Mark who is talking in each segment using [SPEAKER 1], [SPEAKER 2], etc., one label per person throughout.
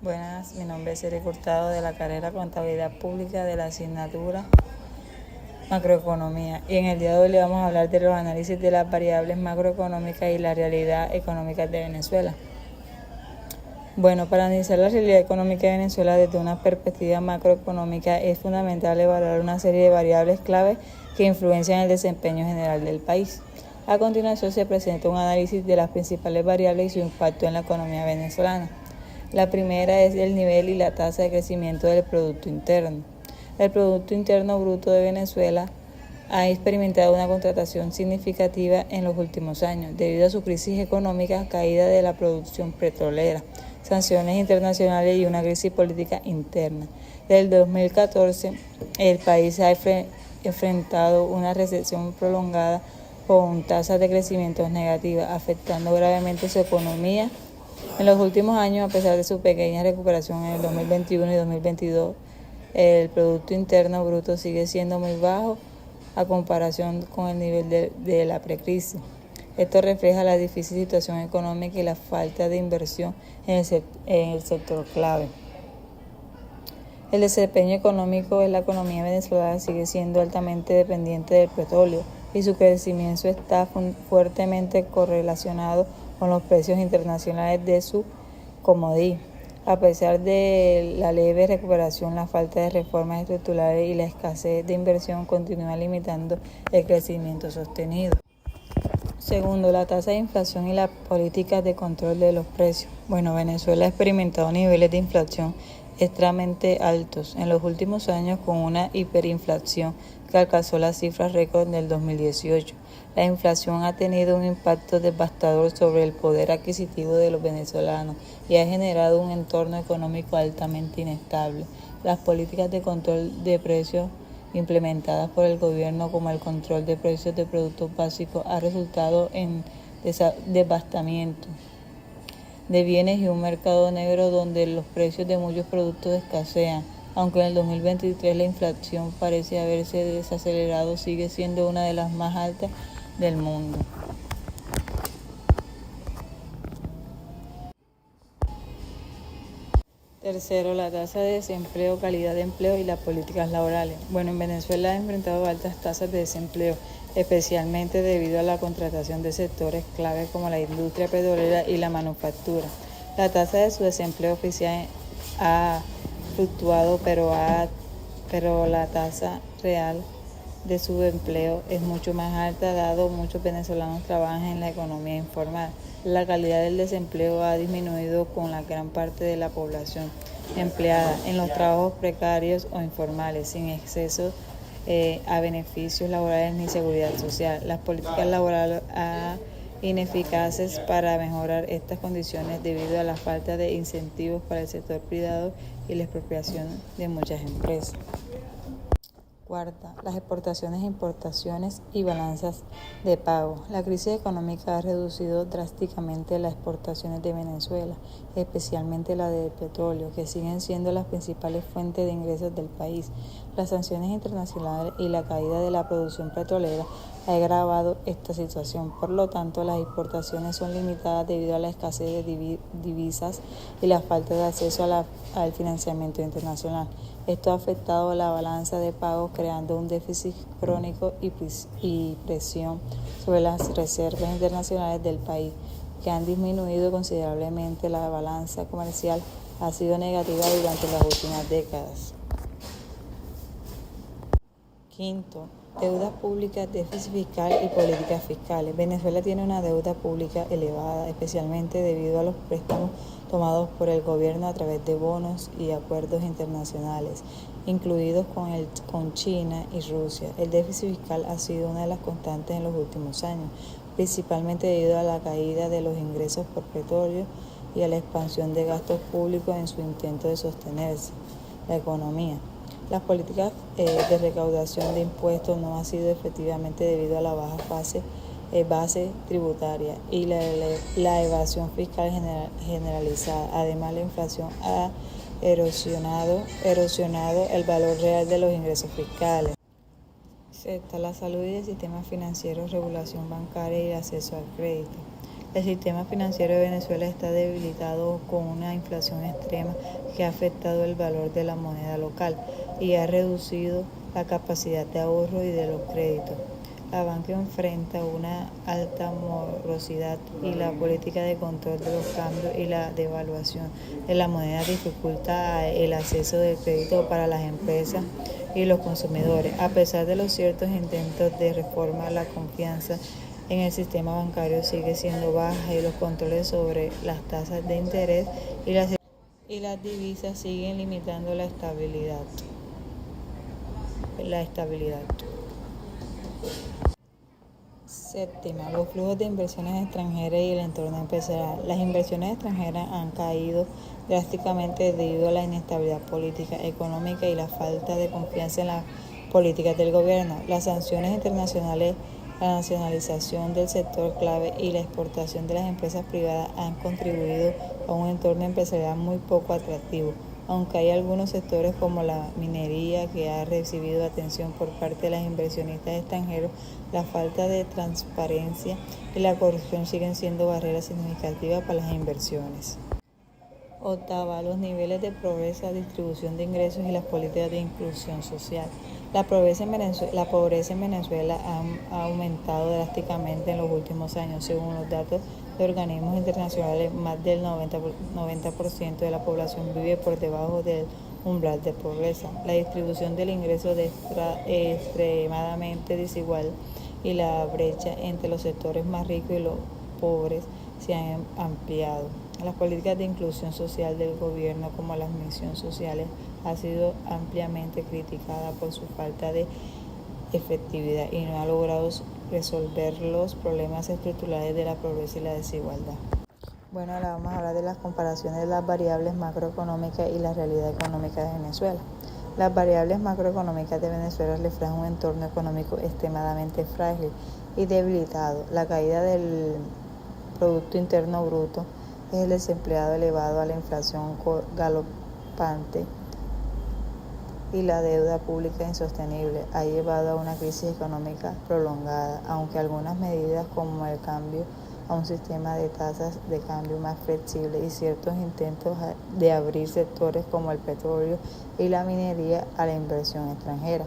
[SPEAKER 1] Buenas, mi nombre es Eric Hurtado de la carrera Contabilidad Pública de la asignatura Macroeconomía, y en el día de hoy le vamos a hablar de los análisis de las variables macroeconómicas y la realidad económica de Venezuela. Bueno, para analizar la realidad económica de Venezuela desde una perspectiva macroeconómica es fundamental evaluar una serie de variables clave que influencian el desempeño general del país. A continuación se presenta un análisis de las principales variables y su impacto en la economía venezolana. La primera es el nivel y la tasa de crecimiento del Producto Interno. El Producto Interno Bruto de Venezuela ha experimentado una contracción significativa en los últimos años debido a su crisis económica, caída de la producción petrolera, sanciones internacionales y una crisis política interna. Desde el 2014, el país ha enfrentado una recesión prolongada con tasas de crecimiento negativas, afectando gravemente su economía. En los últimos años, a pesar de su pequeña recuperación en el 2021 y 2022, el Producto Interno Bruto sigue siendo muy bajo a comparación con el nivel de la precrisis. Esto refleja la difícil situación económica y la falta de inversión en el sector clave. El desempeño económico de la economía venezolana sigue siendo altamente dependiente del petróleo y su crecimiento está fuertemente correlacionado con los precios internacionales de su comodí. A pesar de la leve recuperación, la falta de reformas estructurales y la escasez de inversión continúa limitando el crecimiento sostenido. Segundo, la tasa de inflación y las políticas de control de los precios. Venezuela ha experimentado niveles de inflación extremadamente altos en los últimos años, con una hiperinflación que alcanzó las cifras récord del 2018. La inflación ha tenido un impacto devastador sobre el poder adquisitivo de los venezolanos y ha generado un entorno económico altamente inestable. Las políticas de control de precios implementadas por el gobierno, como el control de precios de productos básicos, ha resultado en desabastecimiento de bienes y un mercado negro donde los precios de muchos productos escasean. Aunque en el 2023 la inflación parece haberse desacelerado, sigue siendo una de las más altas del mundo. Tercero, la tasa de desempleo, calidad de empleo y las políticas laborales. En Venezuela ha enfrentado altas tasas de desempleo, especialmente debido a la contratación de sectores clave como la industria petrolera y la manufactura. La tasa de su desempleo oficial ha fluctuado, pero la tasa real de subempleo es mucho más alta, dado muchos venezolanos trabajan en la economía informal. La calidad del desempleo ha disminuido con la gran parte de la población empleada en los trabajos precarios o informales, sin acceso a beneficios laborales ni seguridad social. Las políticas laborales ineficaces para mejorar estas condiciones debido a la falta de incentivos para el sector privado y la expropiación de muchas empresas. Cuarta, las exportaciones e importaciones y balanzas de pago. La crisis económica ha reducido drásticamente las exportaciones de Venezuela, especialmente la de petróleo, que siguen siendo las principales fuentes de ingresos del país. Las sanciones internacionales y la caída de la producción petrolera ha agravado esta situación. Por lo tanto, las exportaciones son limitadas debido a la escasez de divisas y la falta de acceso al financiamiento internacional. Esto ha afectado la balanza de pagos, creando un déficit crónico y presión sobre las reservas internacionales del país, que han disminuido considerablemente. La balanza comercial ha sido negativa durante las últimas décadas. Quinto, deudas públicas, déficit fiscal y políticas fiscales. Venezuela tiene una deuda pública elevada, especialmente debido a los préstamos tomados por el gobierno a través de bonos y acuerdos internacionales, incluidos con China y Rusia. El déficit fiscal ha sido una de las constantes en los últimos años, principalmente debido a la caída de los ingresos por petróleo y a la expansión de gastos públicos en su intento de sostenerse la economía. Las políticas de recaudación de impuestos no han sido efectivamente debido a la baja base tributaria y la evasión fiscal generalizada. Además, la inflación ha erosionado el valor real de los ingresos fiscales. Sexta, la salud y el sistema financiero, regulación bancaria y acceso al crédito. El sistema financiero de Venezuela está debilitado con una inflación extrema que ha afectado el valor de la moneda local y ha reducido la capacidad de ahorro y de los créditos. La banca enfrenta una alta morosidad y la política de control de los cambios y la devaluación de la moneda dificulta el acceso del crédito para las empresas y los consumidores. A pesar de los ciertos intentos de reforma, la confianza en el sistema bancario sigue siendo baja y los controles sobre las tasas de interés y las divisas siguen limitando la estabilidad. Séptima, los flujos de inversiones extranjeras y el entorno empresarial. Las inversiones extranjeras han caído drásticamente debido a la inestabilidad política, económica y la falta de confianza en las políticas del gobierno. Las sanciones internacionales, la nacionalización del sector clave y la exportación de las empresas privadas han contribuido a un entorno empresarial muy poco atractivo. Aunque hay algunos sectores como la minería que ha recibido atención por parte de los inversionistas extranjeros, la falta de transparencia y la corrupción siguen siendo barreras significativas para las inversiones. Octava, los niveles de pobreza, distribución de ingresos y las políticas de inclusión social. La pobreza en Venezuela ha aumentado drásticamente en los últimos años. Según los datos de organismos internacionales, más del 90% de la población vive por debajo del umbral de pobreza. La distribución del ingreso es extremadamente desigual y la brecha entre los sectores más ricos y los pobres se han ampliado. Las políticas de inclusión social del gobierno, como las misiones sociales, ha sido ampliamente criticada por su falta de efectividad y no ha logrado resolver los problemas estructurales de la pobreza y la desigualdad. Bueno, ahora vamos a hablar de las comparaciones de las variables macroeconómicas y la realidad económica de Venezuela. Las variables macroeconómicas de Venezuela reflejan un entorno económico extremadamente frágil y debilitado. La caída del Producto Interno Bruto, el desempleado elevado a la inflación galopante y la deuda pública insostenible ha llevado a una crisis económica prolongada, aunque algunas medidas como el cambio a un sistema de tasas de cambio más flexible y ciertos intentos de abrir sectores como el petróleo y la minería a la inversión extranjera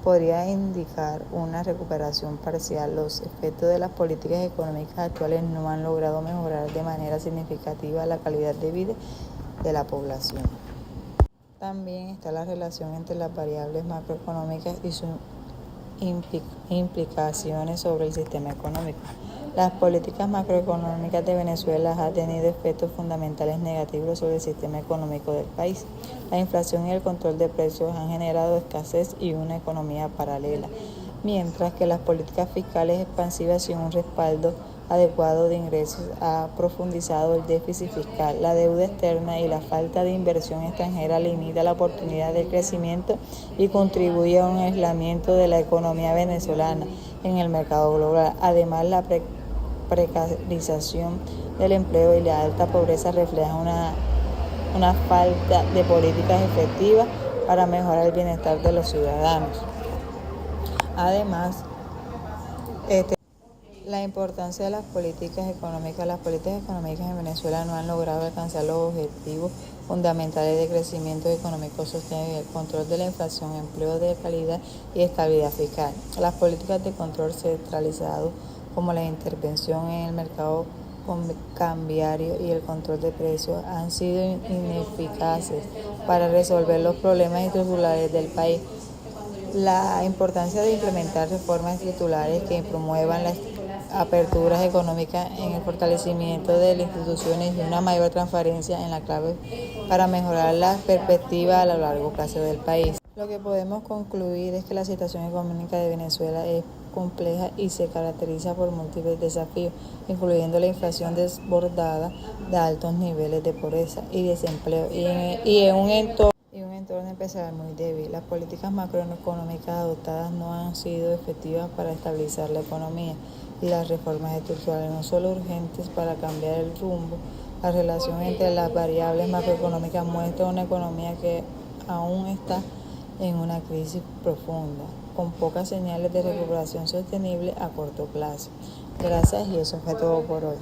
[SPEAKER 1] podría indicar una recuperación parcial. Los efectos de las políticas económicas actuales no han logrado mejorar de manera significativa la calidad de vida de la población. También está la relación entre las variables macroeconómicas y sus implicaciones sobre el sistema económico. Las políticas macroeconómicas de Venezuela han tenido efectos fundamentales negativos sobre el sistema económico del país. La inflación y el control de precios han generado escasez y una economía paralela, mientras que las políticas fiscales expansivas y un respaldo adecuado de ingresos ha profundizado el déficit fiscal. La deuda externa y la falta de inversión extranjera limita la oportunidad de crecimiento y contribuye a un aislamiento de la economía venezolana en el mercado global. Además, la precarización del empleo y la alta pobreza reflejan una falta de políticas efectivas para mejorar el bienestar de los ciudadanos. Además, la importancia de las políticas económicas. Las políticas económicas en Venezuela no han logrado alcanzar los objetivos fundamentales de crecimiento económico sostenible, el control de la inflación, empleo de calidad y estabilidad fiscal. Las políticas de control centralizado, como la intervención en el mercado cambiario y el control de precios, han sido ineficaces para resolver los problemas estructurales del país. La importancia de implementar reformas estructurales que promuevan las aperturas económicas en el fortalecimiento de las instituciones y una mayor transparencia en la clave para mejorar la perspectiva a lo largo plazo del país. Lo que podemos concluir es que la situación económica de Venezuela es compleja y se caracteriza por múltiples desafíos, incluyendo la inflación desbordada, de altos niveles de pobreza y desempleo y un entorno empresarial muy débil. Las políticas macroeconómicas adoptadas no han sido efectivas para estabilizar la economía y las reformas estructurales no son urgentes para cambiar el rumbo. La relación entre las variables macroeconómicas muestra una economía que aún está en una crisis profunda, con pocas señales de recuperación sostenible a corto plazo. Gracias y eso fue todo por hoy.